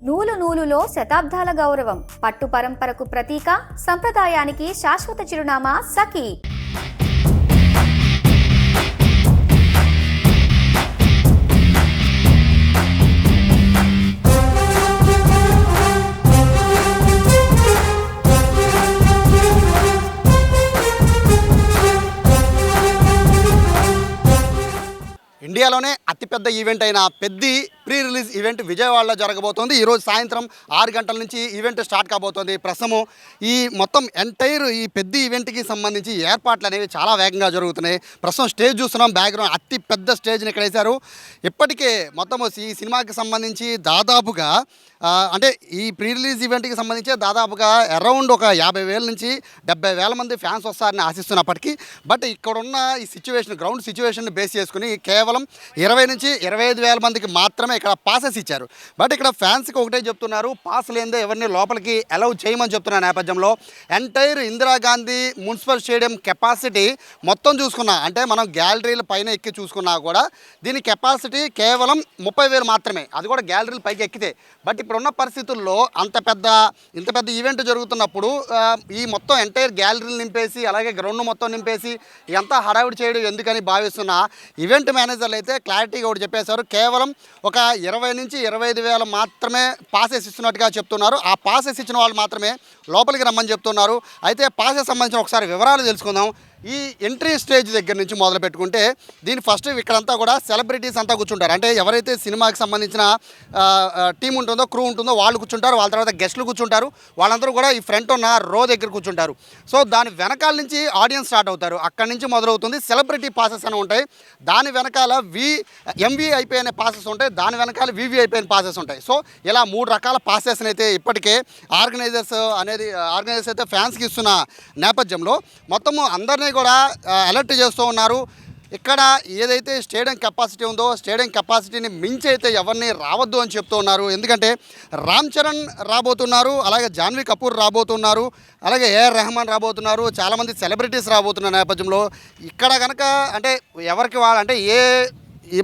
నూలు నూలులో శతాబ్దాల గౌరవం, పట్టు పరంపరకు ప్రతీక, సంప్రదాయానికి శాశ్వత చిరునామా సఖీ. ఇండియాలోనే అతిపెద్ద ఈవెంట్ అయిన పెద్ది ప్రీ రిలీజ్ ఈవెంట్ విజయవాడలో జరగబోతోంది. ఈరోజు సాయంత్రం 6 గంటల నుంచి ఈవెంట్ స్టార్ట్ కాబోతోంది. ప్రస్తుతం ఈ మొత్తం ఎంటైర్ ఈ పెద్ది ఈవెంట్కి సంబంధించి ఏర్పాట్లు అనేవి చాలా వేగంగా జరుగుతున్నాయి. ప్రస్తుతం స్టేజ్ చూస్తున్నాం, బ్యాక్గ్రౌండ్ అతి పెద్ద స్టేజ్ని ఇక్కడ వేశారు. ఇప్పటికే మొత్తం ఈ సినిమాకి సంబంధించి దాదాపుగా అంటే ఈ ప్రీ రిలీజ్ ఈవెంట్కి సంబంధించి దాదాపుగా అరౌండ్ ఒక 50,000 నుంచి 70,000 మంది ఫ్యాన్స్ వస్తారని ఆశిస్తున్నప్పటికీ బట్ ఇక్కడున్న ఈ సిచ్యువేషన్ గ్రౌండ్ సిచ్యువేషన్ బేస్ చేసుకుని కేవలం 20 నుంచి 25,000 మందికి మాత్రమే ఇక్కడ పాసెస్ ఇచ్చారు. బట్ ఇక్కడ ఫ్యాన్స్కి ఒకటే చెప్తున్నారు, పాస్ లేదే ఎవరిని లోపలికి అలౌ చేయమని చెప్తున్న నేపథ్యంలో entire Indira Gandhi municipal stadium capacity మొత్తం చూసుకున్నా, అంటే మనం గ్యాలరీల పైన ఎక్కి చూసుకున్నా కూడా దీని కెపాసిటీ కేవలం 30,000 మాత్రమే, అది కూడా గ్యాలరీల పైకి ఎక్కితే. బట్ ఇప్పుడున్న పరిస్థితుల్లో ఇంత పెద్ద ఈవెంట్ జరుగుతున్నప్పుడు ఈ మొత్తం ఎంటైర్ గ్యాలరీలు నింపేసి అలాగే గ్రౌండ్ మొత్తం నింపేసి ఎంత హడావిడి చేయడం ఎందుకని భావిస్తున్న ఈవెంట్ మేనేజర్లు అయితే క్లారిటీగా ఒకటి చెప్పేశారు. కేవలం ఒక 20 నుంచి 25,000 మాత్రమే పాసెస్ ఇస్తున్నట్టుగా చెప్తున్నారు. ఆ పాసెస్ ఇచ్చిన వాళ్ళు మాత్రమే లోపలికి రమ్మని చెప్తున్నారు. అయితే పాసెస్ సంబంధించిన ఒకసారి వివరాలు తెలుసుకుందాం. ఈ ఎంట్రీ స్టేజ్ దగ్గర నుంచి మొదలు పెట్టుకుంటే దీని ఫస్ట్ ఇక్కడంతా కూడా సెలబ్రిటీస్ అంతా కూర్చుంటారు. అంటే ఎవరైతే సినిమాకి సంబంధించిన టీం ఉంటుందో, క్రూ ఉంటుందో వాళ్ళు కూర్చుంటారు. వాళ్ళ తర్వాత గెస్టులు కూర్చుంటారు. వాళ్ళందరూ కూడా ఈ ఫ్రంట్ ఉన్న రో దగ్గర కూర్చుంటారు. సో దాని వెనకాల నుంచి ఆడియన్స్ స్టార్ట్ అవుతారు. అక్కడి నుంచి మొదలవుతుంది సెలబ్రిటీ పాసెస్ అని ఉంటాయి. దాని వెనకాల ఎంవీఐపీ అనే పాసెస్ ఉంటాయి. దాని వెనకాల వీవీఐపీ అనే పాసెస్ ఉంటాయి. సో ఇలా 3 రకాల పాసెస్ని అయితే ఇప్పటికే ఆర్గనైజర్స్ అయితే ఫ్యాన్స్కి ఇస్తున్న నేపథ్యంలో మొత్తము అందరినీ కూడా అలర్ట్ చేస్తూ ఉన్నారు. ఇక్కడ ఏదైతే స్టేడియం కెపాసిటీ ఉందో స్టేడియం కెపాసిటీని మించి అయితే ఎవరిని రావద్దు అని చెప్తూ ఉన్నారు. ఎందుకంటే రామ్ చరణ్ రాబోతున్నారు, అలాగే జాన్వీ కపూర్ రాబోతున్నారు, అలాగే ఏఆర్ రెహమాన్ రాబోతున్నారు, చాలామంది సెలబ్రిటీస్ రాబోతున్న నేపథ్యంలో ఇక్కడ కనుక అంటే ఎవరికి అంటే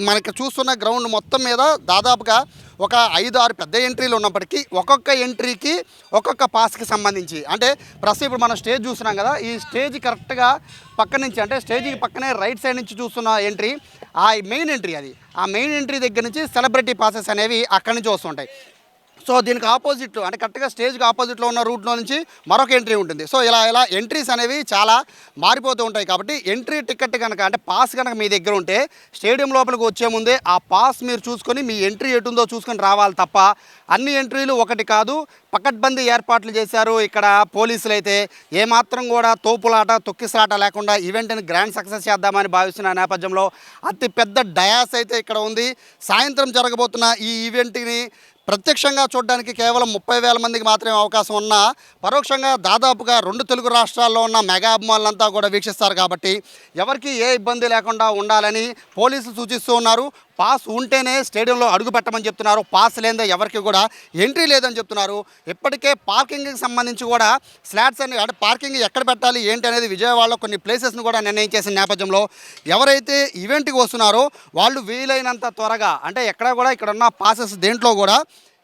మనకి చూస్తున్న గ్రౌండ్ మొత్తం మీద దాదాపుగా ఒక 5-6 పెద్ద ఎంట్రీలు ఉన్నప్పటికీ ఒక్కొక్క ఎంట్రీకి ఒక్కొక్క పాస్కి సంబంధించి అంటే ప్రస్తుతం ఇప్పుడు మనం స్టేజ్ చూస్తున్నాం కదా, ఈ స్టేజ్ కరెక్ట్గా పక్క నుంచి అంటే స్టేజ్కి పక్కనే రైట్ సైడ్ నుంచి చూస్తున్న ఎంట్రీ ఆ మెయిన్ ఎంట్రీ. ఆ మెయిన్ ఎంట్రీ దగ్గర నుంచి సెలబ్రిటీ పాసెస్ అనేవి అక్కడి నుంచి వస్తుంటాయి. సో దీనికి ఆపోజిట్లో అంటే కరెక్ట్గా స్టేజ్కి ఆపోజిట్లో ఉన్న రూట్లో నుంచి మరొక ఎంట్రీ ఉంటుంది. సో ఇలా ఎంట్రీస్ అనేవి చాలా మారిపోతూ ఉంటాయి. కాబట్టి ఎంట్రీ టికెట్ కనుక అంటే పాస్ కనుక మీ దగ్గర ఉంటే స్టేడియం లోపలికి వచ్చే ముందే ఆ పాస్ మీరు చూసుకొని మీ ఎంట్రీ ఎటుందో చూసుకొని రావాలి తప్ప అన్ని ఎంట్రీలు ఒకటి కాదు. పకడ్బందీ ఏర్పాట్లు చేశారు ఇక్కడ పోలీసులు అయితే. ఏమాత్రం కూడా తోపులాట తొక్కిసలాట లేకుండా ఈవెంట్ని గ్రాండ్ సక్సెస్ చేద్దామని భావిస్తున్న నేపథ్యంలో అతి పెద్ద డయాస్ అయితే ఇక్కడ ఉంది. సాయంత్రం జరగబోతున్న ఈ ఈవెంట్ని ప్రత్యక్షంగా చూడడానికి కేవలం 30,000 మందికి మాత్రమే అవకాశం ఉన్నా పరోక్షంగా దాదాపుగా 2 తెలుగు రాష్ట్రాల్లో ఉన్న మెగా అభిమానులంతా కూడా వీక్షిస్తారు. కాబట్టి ఎవరికి ఏ ఇబ్బంది లేకుండా ఉండాలని పోలీసులు సూచిస్తూ ఉన్నారు. పాస్ ఉంటేనే స్టేడియంలో అడుగు పెట్టమని చెప్తున్నారు. పాస్ లేదే ఎవరికి కూడా ఎంట్రీ లేదని చెప్తున్నారు. ఇప్పటికే పార్కింగ్కి సంబంధించి కూడా స్లాట్స్ అని అంటే పార్కింగ్ ఎక్కడ పెట్టాలి ఏంటి అనేది విజయవాడలో కొన్ని ప్లేసెస్ని కూడా నిర్ణయించేసిన నేపథ్యంలో ఎవరైతే ఈవెంట్కి వస్తున్నారో వాళ్ళు వీలైనంత త్వరగా అంటే ఎక్కడ కూడా ఇక్కడ ఉన్న పాసెస్ దేంట్లో కూడా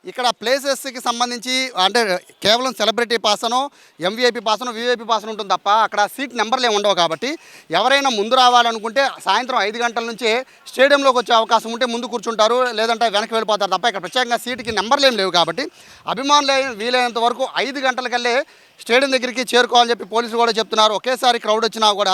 ఇక్కడ ప్లేసెస్కి సంబంధించి అంటే కేవలం సెలబ్రిటీ పాసనో ఎంవీఐపీ పాసనో వీవీఐపీ పాసన ఉంటుంది తప్ప అక్కడ సీట్ నెంబర్లు ఏమి ఉండవు. కాబట్టి ఎవరైనా ముందు రావాలనుకుంటే సాయంత్రం 5 గంటల నుంచే స్టేడియంలోకి వచ్చే అవకాశం ఉంటే ముందు కూర్చుంటారు, లేదంటే వెనక్కి వెళ్ళిపోతారు తప్ప ఇక్కడ ప్రత్యేకంగా సీటుకి నెంబర్లు ఏం లేవు. కాబట్టి అభిమానులు వీలైనంత వరకు 5 గంటలకల్లే స్టేడియం దగ్గరికి చేరుకోవాలని చెప్పి పోలీసులు కూడా చెప్తున్నారు. ఒకేసారి క్రౌడ్ వచ్చినా కూడా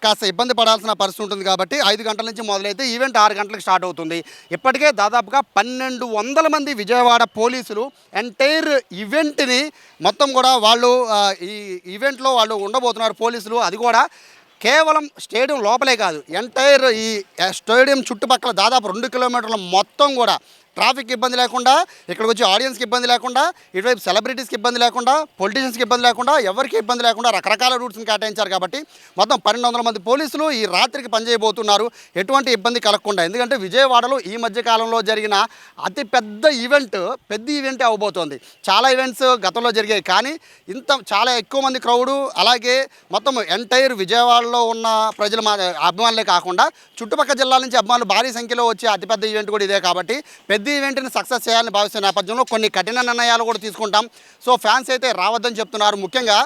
కాస్త ఇబ్బంది పడాల్సిన పరిస్థితి ఉంటుంది. కాబట్టి 5 గంటల నుంచి మొదలైతే ఈవెంట్ 6 గంటలకు స్టార్ట్ అవుతుంది. ఇప్పటికే దాదాపుగా 1,200 మంది విజయవాడ పోలీసులు ఎంటైర్ ఈవెంట్ని మొత్తం కూడా వాళ్ళు ఈ ఈవెంట్లో వాళ్ళు ఉండబోతున్నారు పోలీసులు. అది కూడా కేవలం స్టేడియం లోపలే కాదు, ఎంటైర్ ఈ స్టేడియం చుట్టుపక్కల దాదాపు 2 కిలోమీటర్ల మొత్తం కూడా ట్రాఫిక్ ఇబ్బంది లేకుండా, ఇక్కడికి వచ్చి ఆడియన్స్కి ఇబ్బంది లేకుండా, ఇటువైపు సెలబ్రిటీస్కి ఇబ్బంది లేకుండా, పొలిటీషియన్స్కి ఇబ్బంది లేకుండా, ఎవరికి ఇబ్బంది లేకుండా రకరకాల రూట్స్ని కేటాయించారు. కాబట్టి మొత్తం 1,200 మంది పోలీసులు ఈ రాత్రికి పనిచేయబోతున్నారు ఎటువంటి ఇబ్బంది కలగకుండా. ఎందుకంటే విజయవాడలో ఈ మధ్యకాలంలో జరిగిన అతి పెద్ద ఈవెంటే అవబోతోంది. చాలా ఈవెంట్స్ గతంలో జరిగాయి, కానీ చాలా ఎక్కువ మంది క్రౌడు, అలాగే మొత్తం ఎంటైర్ విజయవాడలో ఉన్న ప్రజల అభిమానులే కాకుండా చుట్టుపక్కల జిల్లాల నుంచి అభిమానులు భారీ సంఖ్యలో వచ్చే అతిపెద్ద ఈవెంట్ కూడా ఇదే. కాబట్టి పెద్ద ఈవెంట్ని సక్సెస్ చేయాలని భావిస్తున్న నేపథ్యంలో కొన్ని కఠిన నిర్ణయాలు కూడా తీసుకుంటాం. సో ఫ్యాన్స్ అయితే రావద్దని చెప్తున్నారు. ముఖ్యంగా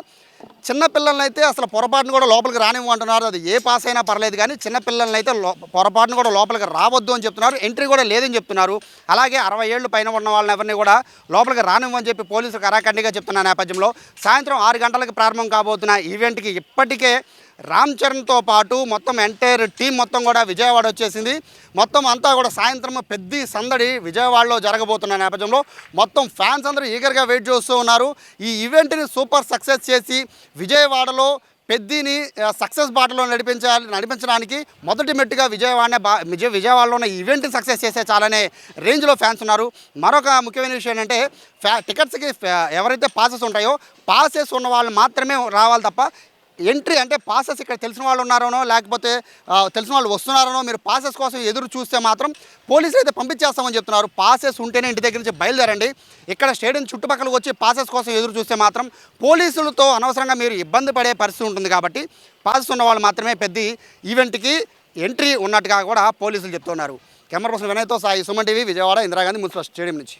చిన్నపిల్లల్ని అయితే అసలు పొరపాటును కూడా లోపలికి రానివ్వమంటున్నారు. అది ఏ పాస్ అయినా పర్లేదు, కానీ చిన్నపిల్లల్ని అయితే పొరపాటును కూడా లోపలికి రావద్దు అని చెప్తున్నారు. ఎంట్రీ కూడా లేదని చెప్తున్నారు. అలాగే 60 ఏళ్ళు పైన ఉన్న వాళ్ళని ఎవరిని కూడా లోపలికి రానివ్వని చెప్పి పోలీసులు కరాఖండిగా చెప్తున్న నేపథ్యంలో సాయంత్రం 6 గంటలకు ప్రారంభం కాబోతున్న ఈవెంట్కి ఇప్పటికే రామ్ చరణ్తో పాటు మొత్తం ఎంటైర్ టీం మొత్తం కూడా విజయవాడ వచ్చేసింది. మొత్తం అంతా కూడా సాయంత్రం పెద్ద సందడి విజయవాడలో జరగబోతున్న నేపథ్యంలో మొత్తం ఫ్యాన్స్ అందరూ ఈగర్గా వెయిట్ చేస్తూ ఉన్నారు. ఈ ఈవెంట్ని సూపర్ సక్సెస్ చేసి విజయవాడలో పెద్దిని సక్సెస్ బాటలో నడిపించడానికి మొదటి మెట్టుగా విజయవాడలో ఉన్న ఈవెంట్ని సక్సెస్ చేసే చాలనే రేంజ్లో ఫ్యాన్స్ ఉన్నారు. మరొక ముఖ్యమైన విషయం ఏంటంటే టికెట్స్కి ఎవరైతే పాసెస్ ఉంటాయో పాసెస్ ఉన్న వాళ్ళు మాత్రమే రావాలి తప్ప ఎంట్రీ అంటే పాసెస్ ఇక్కడ తెలిసిన వాళ్ళు ఉన్నారనో లేకపోతే తెలిసిన వాళ్ళు వస్తున్నారనో మీరు పాసెస్ కోసం ఎదురు చూస్తే మాత్రం పోలీసులు అయితే పంపించేస్తామని చెప్తున్నారు. పాసెస్ ఉంటేనే ఇంటి దగ్గర నుంచి బయలుదేరండి. ఇక్కడ స్టేడియం చుట్టుపక్కలకు వచ్చి పాసెస్ కోసం ఎదురు చూస్తే మాత్రం పోలీసులతో అనవసరంగా మీరు ఇబ్బంది పడే పరిస్థితి ఉంటుంది. కాబట్టి పాసెస్ ఉన్న వాళ్ళు మాత్రమే పెద్ద ఈవెంట్కి ఎంట్రీ ఉన్నట్టుగా కూడా పోలీసులు చెప్తున్నారు. కెమెరా పర్సన్ వినయ్తో సాయి, Suman TV, Vijayawada Indira Gandhi municipal stadium నుంచి.